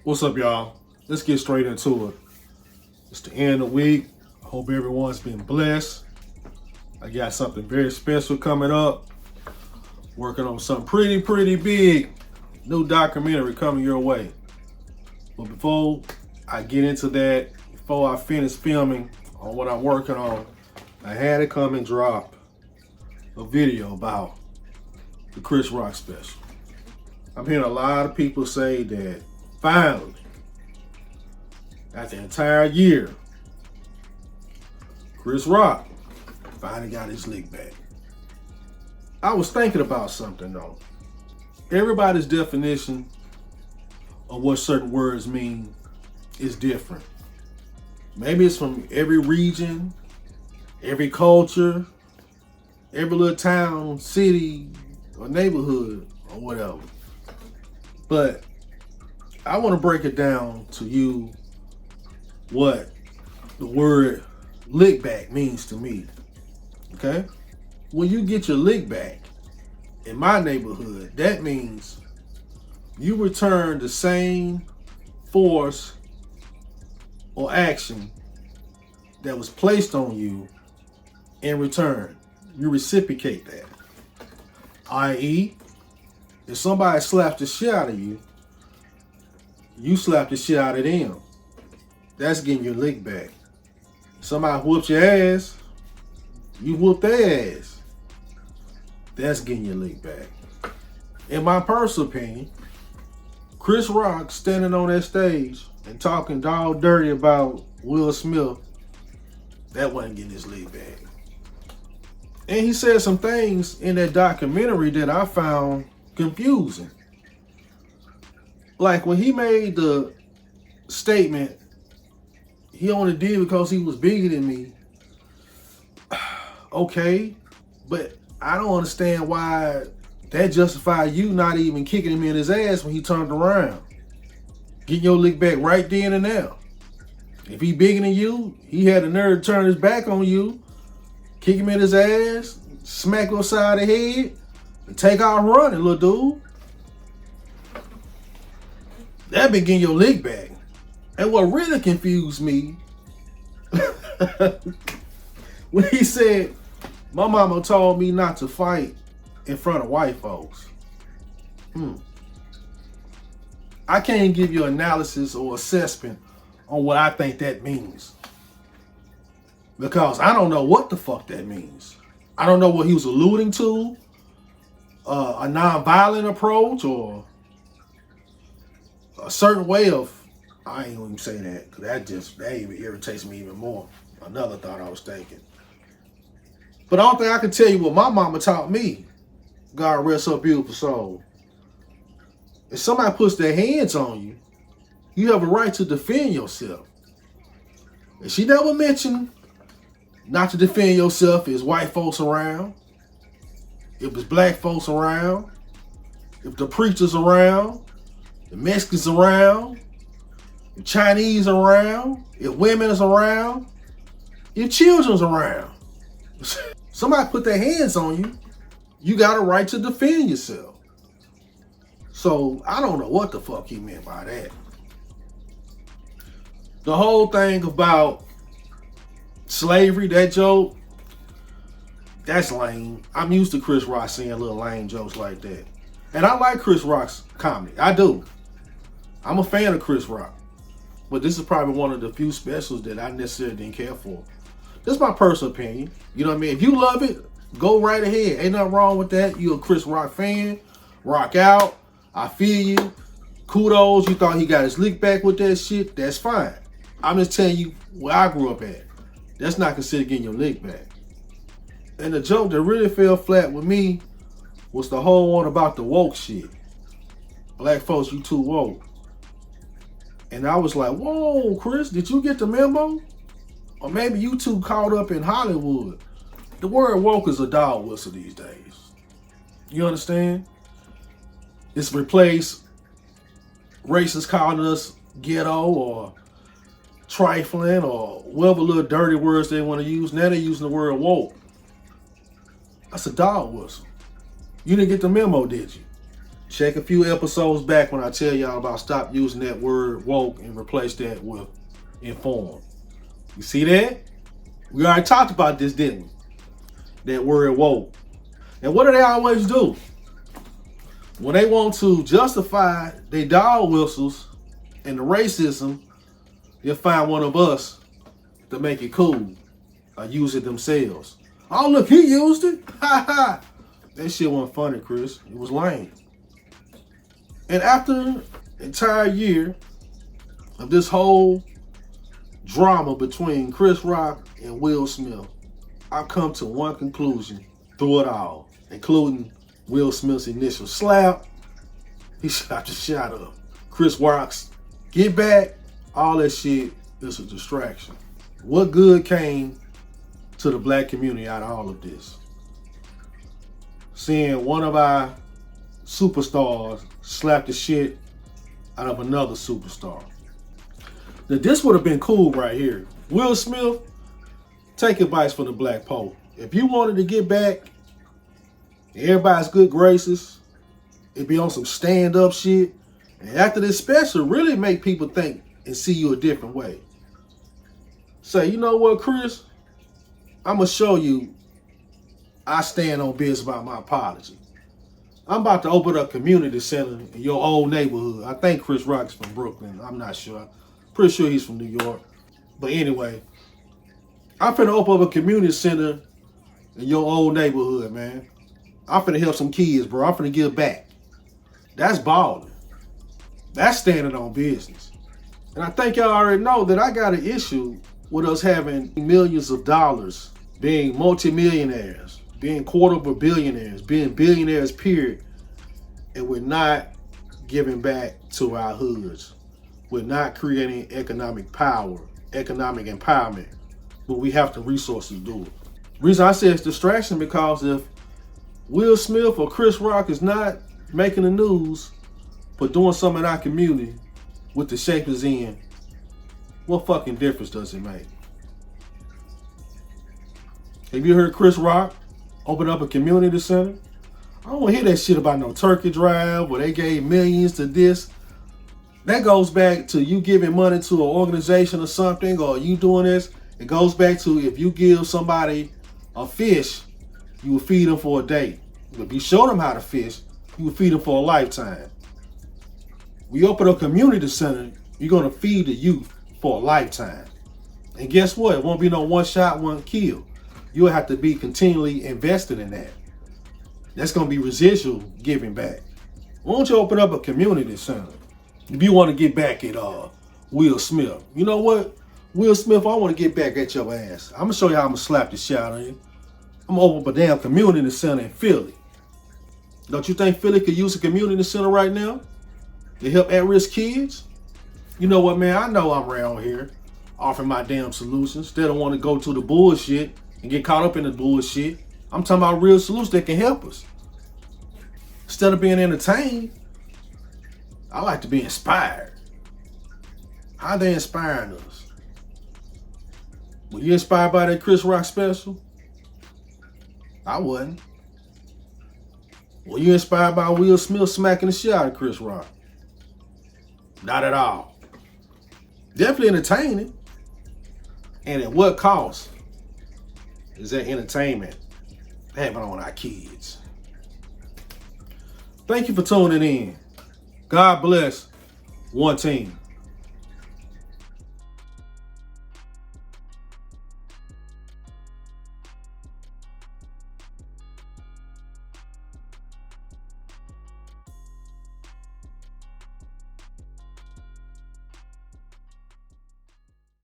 What's up, y'all? Let's get straight into it. It's the end of the week. I hope everyone's been blessed. I got something very special coming up. Working on something pretty big. New documentary coming your way. But before I get into that, before I finish filming on what I'm working on, I had to come and drop a video about the Chris Rock special. I'm hearing a lot of people say that finally, after the entire year, Chris Rock finally got his lick back. I was thinking about something though. Everybody's definition of what certain words mean is different. Maybe it's from every region, every culture, every little town, city, or neighborhood, or whatever. But I want to break it down to you what the word lick back means to me. Okay? When you get your lick back in my neighborhood, that means you return the same force or action that was placed on you in return. You reciprocate that. I.e., if somebody slapped the shit out of you, you slap the shit out of them. That's getting your lick back. Somebody whoops your ass, you whoop their ass. That's getting your lick back. In my personal opinion, Chris Rock standing on that stage and talking dog dirty about Will Smith, that wasn't getting his lick back. And he said some things in that documentary that I found confusing. Like when he made the statement, he only did because he was bigger than me. Okay, but I don't understand why that justified you not even kicking him in his ass when he turned around. Getting your lick back right then and there. If he bigger than you, he had the nerve to turn his back on you, kick him in his ass, smack him upside the head, and take off running, little dude. That been getting your lick back. And what really confused me, when he said, my mama told me not to fight in front of white folks. I can't give you analysis or assessment on what I think that means. Because I don't know what the fuck that means. I don't know what he was alluding to. A non-violent approach or a certain way of, I ain't gonna even say that, because that even irritates me even more. Another thought I was thinking. But I don't think I can tell you what my mama taught me. God rest her beautiful soul. If somebody puts their hands on you, you have a right to defend yourself. And she never mentioned not to defend yourself if white folks around, if it's black folks around, if the preachers around, the Mexicans around, if Chinese around, if women is around, if children's around. Somebody put their hands on you, you got a right to defend yourself. So I don't know what the fuck he meant by that. The whole thing about slavery, that joke, that's lame. I'm used to Chris Rock saying little lame jokes like that. And I like Chris Rock's comedy. I do. I'm a fan of Chris Rock. But this is probably one of the few specials that I necessarily didn't care for. This is my personal opinion. You know what I mean? If you love it, go right ahead. Ain't nothing wrong with that. You a Chris Rock fan. Rock out. I feel you. Kudos. You thought he got his lick back with that shit. That's fine. I'm just telling you where I grew up at. That's not considered getting your lick back. And the joke that really fell flat with me was the whole one about the woke shit. Black folks, you too woke. And I was like, whoa, Chris, did you get the memo? Or maybe you too caught up in Hollywood. The word woke is a dog whistle these days. You understand? It's replaced racists calling us ghetto or trifling or whatever little dirty words they want to use. Now they're using the word woke. That's a dog whistle. You didn't get the memo, did you? Check a few episodes back when I tell y'all about stop using that word woke and replace that with informed. You see that? We already talked about this, didn't we? That word woke. And what do they always do? When they want to justify their dog whistles and the racism, they'll find one of us to make it cool or use it themselves. Oh, look, he used it. Ha ha. That shit wasn't funny, Chris. It was lame. And after an entire year of this whole drama between Chris Rock and Will Smith, I've come to one conclusion through it all, including Will Smith's initial slap. He slapped the shit out of Chris Rock's get back. All that shit is a distraction. What good came to the black community out of all of this? Seeing one of our superstars slap the shit out of another superstar. Now this would have been cool right here. Will Smith, take advice from the Black P.O.E. If you wanted to get back in everybody's good graces, it'd be on some stand-up shit. And after this special, really make people think and see you a different way. Say, you know what, Chris? I'm going to show you I stand on business about my apology. I'm about to open up a community center in your old neighborhood. I think Chris Rock is from Brooklyn. I'm not sure. Pretty sure he's from New York. But anyway, I'm finna open up a community center in your old neighborhood, man. I'm finna help some kids, bro. I'm finna give back. That's balling. That's standing on business. And I think y'all already know that I got an issue with us having millions of dollars, being multimillionaires, being quarter billionaires, being billionaires, period. And we're not giving back to our hoods. We're not creating economic power, economic empowerment, but we have the resources to do it. Reason I say it's distraction because if Will Smith or Chris Rock is not making the news but doing something in our community with the shape it's in, what fucking difference does it make? Have you heard Chris Rock open up a community center? I don't want to hear that shit about no turkey drive where they gave millions to this. That goes back to you giving money to an organization or something, or you doing this. It goes back to if you give somebody a fish, you will feed them for a day. If you show them how to fish, you will feed them for a lifetime. We open a community center, you're going to feed the youth for a lifetime. And guess what? It won't be no one shot, one kill. You'll have to be continually invested in that. That's going to be residual giving back. Why don't you open up a community center? If you want to get back at Will Smith. You know what? Will Smith, I want to get back at your ass. I'm going to show you how I'm going to slap the shit out of you. I'm going to open up a damn community center in Philly. Don't you think Philly could use a community center right now to help at-risk kids? You know what, man? I know I'm around here offering my damn solutions. They don't want to go to the bullshit and get caught up in the bullshit. I'm talking about real solutions that can help us. Instead of being entertained, I like to be inspired. How they inspiring us? Were you inspired by that Chris Rock special? I wasn't. Were you inspired by Will Smith smacking the shit out of Chris Rock? Not at all. Definitely entertaining. And at what cost is that entertainment having on our kids? Thank you for tuning in. God bless. One team.